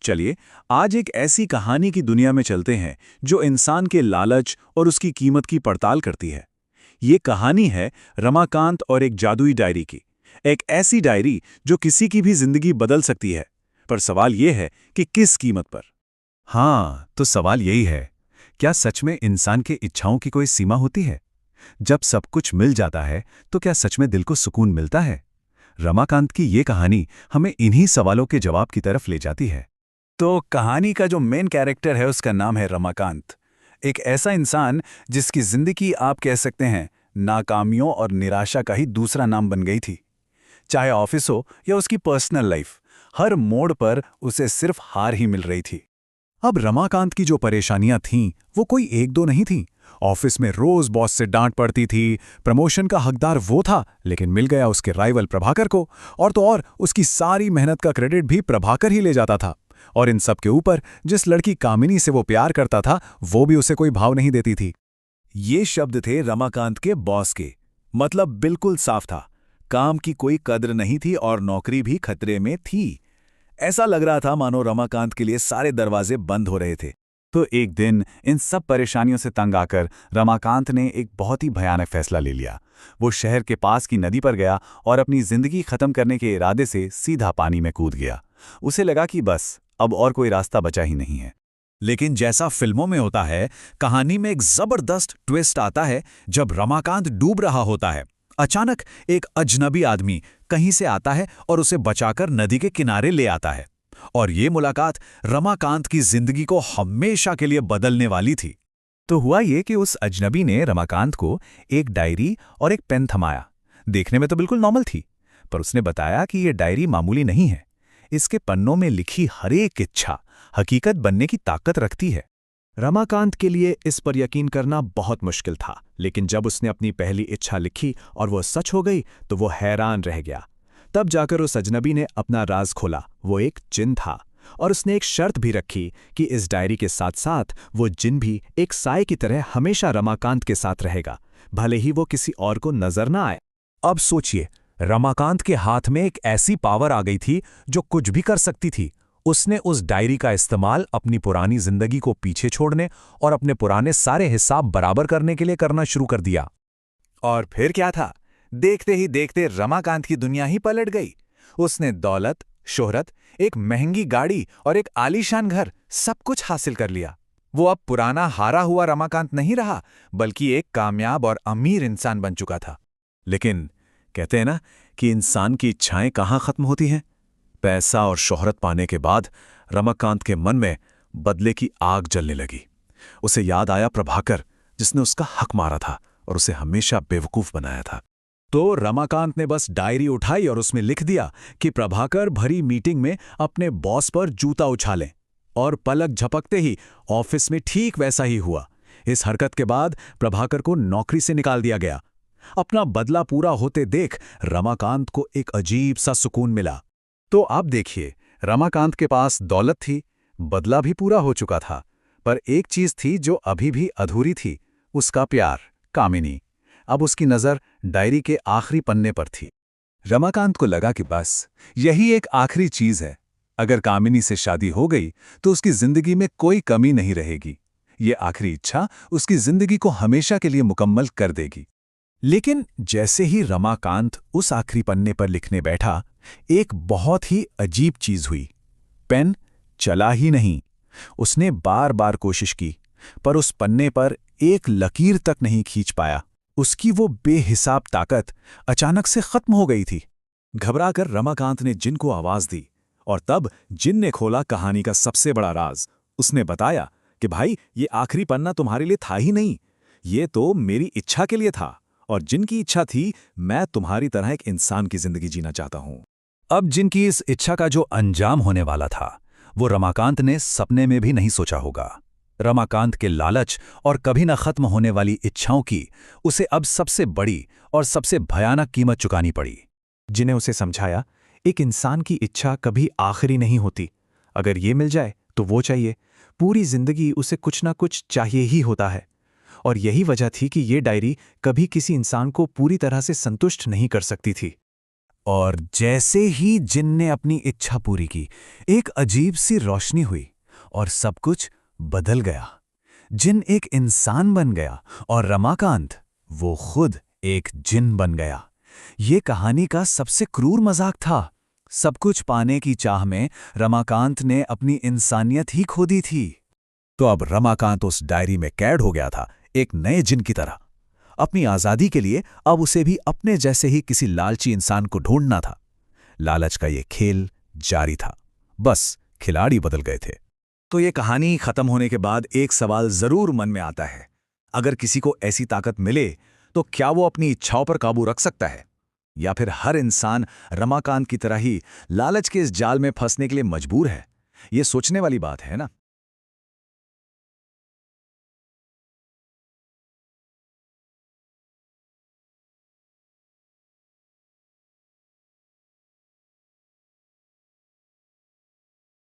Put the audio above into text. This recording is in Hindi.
चलिए आज एक ऐसी कहानी की दुनिया में चलते हैं जो इंसान के लालच और उसकी कीमत की पड़ताल करती है। ये कहानी है रमाकांत और एक जादुई डायरी की। एक ऐसी डायरी जो किसी की भी जिंदगी बदल सकती है, पर सवाल ये है कि किस कीमत पर। हाँ, तो सवाल यही है, क्या सच में इंसान के इच्छाओं की कोई सीमा होती है? जब सब कुछ मिल जाता है तो क्या सच में दिल को सुकून मिलता है? रमाकांत की ये कहानी हमें इन्हीं सवालों के जवाब की तरफ ले जाती है। तो कहानी का जो मेन कैरेक्टर है उसका नाम है रमाकांत। एक ऐसा इंसान जिसकी जिंदगी आप कह सकते हैं नाकामियों और निराशा का ही दूसरा नाम बन गई थी। चाहे ऑफिस हो या उसकी पर्सनल लाइफ, हर मोड़ पर उसे सिर्फ हार ही मिल रही थी। अब रमाकांत की जो परेशानियां थीं वो कोई एक दो नहीं थीं। ऑफिस में रोज बॉस से डांट पड़ती थी, प्रमोशन का हकदार वो था लेकिन मिल गया उसके राइवल प्रभाकर को, और तो और उसकी सारी मेहनत का क्रेडिट भी प्रभाकर ही ले जाता था। और इन सब के ऊपर जिस लड़की कामिनी से वो प्यार करता था वो भी उसे कोई भाव नहीं देती थी। ये शब्द थे रमाकांत के बॉस के। मतलब बिल्कुल साफ था, काम की कोई कद्र नहीं थी और नौकरी भी खतरे में थी। ऐसा लग रहा था मानो रमाकांत के लिए सारे दरवाजे बंद हो रहे थे। तो एक दिन इन सब परेशानियों से तंग आकर रमाकांत ने एक बहुत ही भयानक फैसला ले लिया। वो शहर के पास की नदी पर गया और अपनी जिंदगी खत्म करने के इरादे से सीधा पानी में कूद गया। उसे लगा कि बस अब और कोई रास्ता बचा ही नहीं है। लेकिन जैसा फिल्मों में होता है, कहानी में एक जबरदस्त ट्विस्ट आता है। जब रमाकांत डूब रहा होता है, अचानक एक अजनबी आदमी कहीं से आता है और उसे बचाकर नदी के किनारे ले आता है। और ये मुलाकात रमाकांत की जिंदगी को हमेशा के लिए बदलने वाली थी। तो हुआ ये कि उस अजनबी ने रमाकांत को एक डायरी और एक पेन थमाया। देखने में तो बिल्कुल नॉर्मल थी, पर उसने बताया कि ये डायरी मामूली नहीं है। इसके पन्नों में लिखी हर एक इच्छा हकीकत बनने की ताकत रखती है। रमाकांत के लिए इस पर यकीन करना बहुत मुश्किल था, लेकिन जब उसने अपनी पहली इच्छा लिखी और वो सच हो गई तो वो हैरान रह गया। तब जाकर उस अजनबी ने अपना राज खोला। वो एक जिन था और उसने एक शर्त भी रखी कि इस डायरी के साथ साथ वो जिन भी एक साए की तरह हमेशा रमाकांत के साथ रहेगा, भले ही वो किसी और को नजर ना आए। अब सोचिए, रमाकांत के हाथ में एक ऐसी पावर आ गई थी जो कुछ भी कर सकती थी। उसने उस डायरी का इस्तेमाल अपनी पुरानी जिंदगी को पीछे छोड़ने और अपने पुराने सारे हिसाब बराबर करने के लिए करना शुरू कर दिया। और फिर क्या था? देखते ही देखते रमाकांत की दुनिया ही पलट गई। उसने दौलत, शोहरत, एक महंगी गाड़ी और एक आलीशान घर सब कुछ हासिल कर लिया। वो अब पुराना हारा हुआ रमाकांत नहीं रहा, बल्कि एक कामयाब और अमीर इंसान बन चुका था। लेकिन कहते हैं ना कि इंसान की इच्छाएं कहाँ खत्म होती हैं। पैसा और शोहरत पाने के बाद रमाकांत के मन में बदले की आग जलने लगी। उसे याद आया प्रभाकर, जिसने उसका हक मारा था और उसे हमेशा बेवकूफ बनाया था। तो रमाकांत ने बस डायरी उठाई और उसमें लिख दिया कि प्रभाकर भरी मीटिंग में अपने बॉस पर जूता उछालें। और पलक झपकते ही ऑफिस में ठीक वैसा ही हुआ। इस हरकत के बाद प्रभाकर को नौकरी से निकाल दिया गया। अपना बदला पूरा होते देख रमाकांत को एक अजीब सा सुकून मिला। तो आप देखिए, रमाकांत के पास दौलत थी, बदला भी पूरा हो चुका था, पर एक चीज थी जो अभी भी अधूरी थी, उसका प्यार, कामिनी। अब उसकी नजर डायरी के आखिरी पन्ने पर थी। रमाकांत को लगा कि बस यही एक आखिरी चीज है। अगर कामिनी से शादी हो गई तो उसकी जिंदगी में कोई कमी नहीं रहेगी। ये आखिरी इच्छा उसकी जिंदगी को हमेशा के लिए मुकम्मल कर देगी। लेकिन जैसे ही रमाकांत उस आखिरी पन्ने पर लिखने बैठा, एक बहुत ही अजीब चीज हुई। पेन चला ही नहीं। उसने बार बार कोशिश की, पर उस पन्ने पर एक लकीर तक नहीं खींच पाया। उसकी वो बेहिसाब ताकत अचानक से खत्म हो गई थी। घबराकर रमाकांत ने जिन को आवाज दी, और तब जिन ने खोला कहानी का सबसे बड़ा राज। उसने बताया कि भाई, ये आखिरी पन्ना तुम्हारे लिए था ही नहीं, ये तो मेरी इच्छा के लिए था। और जिनकी इच्छा थी, मैं तुम्हारी तरह एक इंसान की जिंदगी जीना चाहता हूं। अब जिनकी इस इच्छा का जो अंजाम होने वाला था, वो रमाकांत ने सपने में भी नहीं सोचा होगा। रमाकांत के लालच और कभी न खत्म होने वाली इच्छाओं की उसे अब सबसे बड़ी और सबसे भयानक कीमत चुकानी पड़ी। जिन्हें उसे समझाया, एक इंसान की इच्छा कभी आखिरी नहीं होती। अगर ये मिल जाए तो वो चाहिए। पूरी जिंदगी उसे कुछ ना कुछ चाहिए ही होता है। और यही वजह थी कि ये डायरी कभी किसी इंसान को पूरी तरह से संतुष्ट नहीं कर सकती थी। और जैसे ही जिन ने अपनी इच्छा पूरी की, एक अजीब सी रोशनी हुई और सब कुछ बदल गया। जिन एक इंसान बन गया और रमाकांत, वो खुद एक जिन बन गया। ये कहानी का सबसे क्रूर मजाक था। सब कुछ पाने की चाह में रमाकांत ने अपनी इंसानियत ही खो दी थी। तो अब रमाकांत उस डायरी में कैद हो गया था, एक नए जिन की तरह। अपनी आज़ादी के लिए अब उसे भी अपने जैसे ही किसी लालची इंसान को ढूंढना था। लालच का ये खेल जारी था, बस खिलाड़ी बदल गए थे। तो ये कहानी खत्म होने के बाद एक सवाल जरूर मन में आता है। अगर किसी को ऐसी ताकत मिले तो क्या वो अपनी इच्छाओं पर काबू रख सकता है, या फिर हर इंसान रमाकांत की तरह ही लालच के इस जाल में फंसने के लिए मजबूर है? ये सोचने वाली बात है ना।